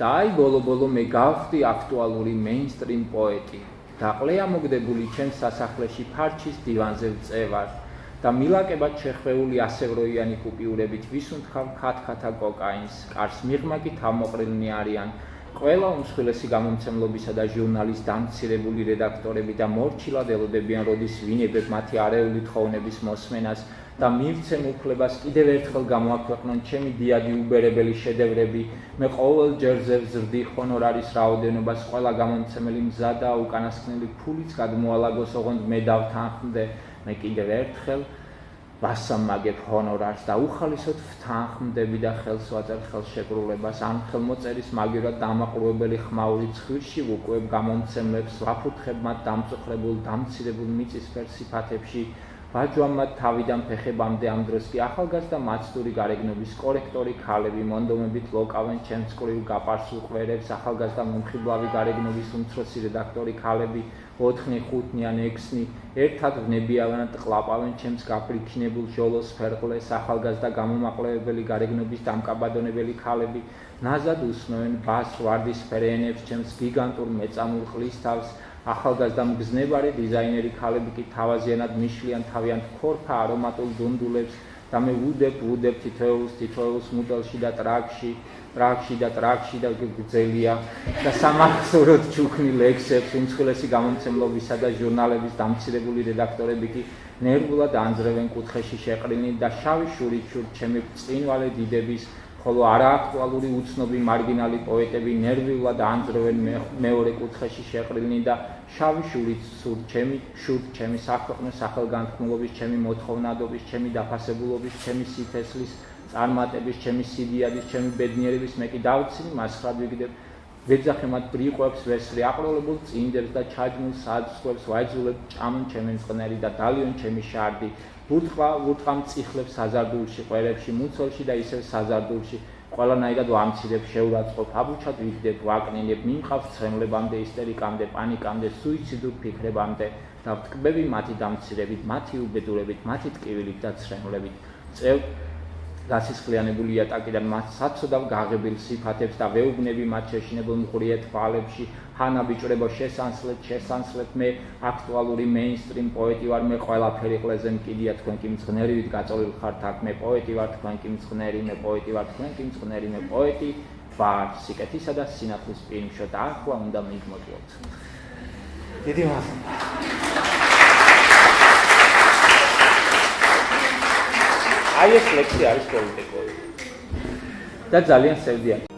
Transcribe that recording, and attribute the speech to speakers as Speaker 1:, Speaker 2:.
Speaker 1: და აი ბოლო-ბოლო მე გავხდი აქტუალური მეინსტრიმ პოეტი და ყლეა მოგდებული ჩემს სასახლეში ფარჩის დივანზე ვწევარ და მილაკებად შეხვეული ასევროიანი კუპიურებით ვისუნთქავ ქათქათა კოკაინს, კარს მიღმაკი თავმოყრილნი არიან ყველა უმსხვილესი გამომცემლობისა და ჟურნალის დამცირებული რედაქტორები და მორჩილად ელოდებიან როდის ვინებებ მათი არეული თხოვნების მოსმენას და მივცემ უფლებას კიდევ ერთხელ გამოაქვეყნონ ჩემი დიადი უბერებელი შედევრები მე ყოველ ჯერზე ვზრდი ჰონორარის რაოდენობას ყველა გამომცემელი მზა და უკანასკნელი ფულიც გადმოალაგოს ოღონდ მე დავთანხმდე მე კიდევ ერთხელ ვასამაგებ ჰონორარს და უხალისოდ ვთანხმდები და ხელს ვაწერთ ხელშეკრულებას ამ ხელმოწერის მაგივრად დამაყრუებელი ხმაური ცხვირში ვუკვებ გამომცემლებს ვაფუთხებ მათ დამწუხრებულ დამცირებულ მიწისფერ სიფათებში ვაჯვამ მათ თავიდან ფეხებამდე ამ დროს კი ახალგაზრდა მაცდური გარეგნობის კორექტორი ქალები მონდომებით ლოკავენ ჩემს ყრილ გაპარსულ ყვერებს ახალგაზრდა მომხიბლავი გარეგნობის უმცროსი რედაქტორი ქალები 4-ნი, 5-ნი ან 6-ნი ერთად ვნებიავენ და ყლაპავენ ჩემს გაფრიქინებულ ჟოლოს ფერყლეს ახალგაზრდა გამომაყლევებელი გარეგნობის დამკაბადონებელი ქალები ნაზად უსმევენ ბას ვარდისფერ ენებს ჩემს გიგანტურ მეწამულ ყლის თავს ახალგაზრდა მგზნებარი დიზაინერი ქალები კი თავაზიანად მიშლიან თავიანთ ქორფა არომატულ დუნდულებს და მე ვუდებ თითოეულს მუდელში და ტრაქში და გძელია და სამახსოვროდ ჩუქნი ლექსებს უმსხვილესი გამომცემლობისა და ჟურნალების დამცირებული რედაქტორები კი ნერვულად ანძრევენ კუთხეში შეყრილნი და შავი შურით ჩემი წინვალე დიდების ხოლო არააქტუალური უცნობი მარგინალი პოეტები ნერვიულად ანძრევენ მეორე კუთხეში შეყრილნი და შავი შურით ჩემი საქვეყნო სახელგანთქმულობის ჩემი მოთხოვნადობის ჩემი დაფასებულობის ჩემი სითესლის წარმატების ჩემი სიდიადის ჩემი ბედნიერების მე კი დავცინი მასხრად ვიგდებ ვეძახე მათ ბრიყვებს ვესრე აყროლებულ წინდებს და ჩაჯმულ საძღვებს ვაიძულებ ჭამონ ჩემი მწყნარი და დალიონ ჩემი შარდი ვურტყა მწიხლებს საზარდულში ყვერებში მუცელში და ისევ საზარდულში ყველანაირად ვამცირებ შეურაცხყოფ აბუჩად ვიგდებ ვაკნინებ მიმყავს ცრემლებამდე ისტერიკამდე პანიკამდე სუიციდურ ფიქრებამდე და ვტკბები მათი დამცირებით მათი უბედურებით მათი ტკივილით და ცრემლებით წევ გასისხლიანებული იატაკიდან მათ საცოდავ გაღებილ სიფათებს და ვეუბნები მათ შეშინებულ მღვრიე თვალებში ჰანა ბიჭრებო შესანსლეთ მე აქტუალური მეინსტრიმ პოეტი ვარ მე ყველაფერი ყლეზე მკიდია თქვენ კი მწყნერივით გაწოლილ ხართ აქ მე პოეტი ვარ თქვენ კი მწყნერი მე პოეტი ვარ თქვენ კი მწყნერი მე პოეტი ვარ სიკეთისა და სინათლის პირმშო და ახლა უნდა მიგმოწვოთ დიდი მადლობა აი ეს ლექსი არის პოლიტიკური და ძალიან სევდიანი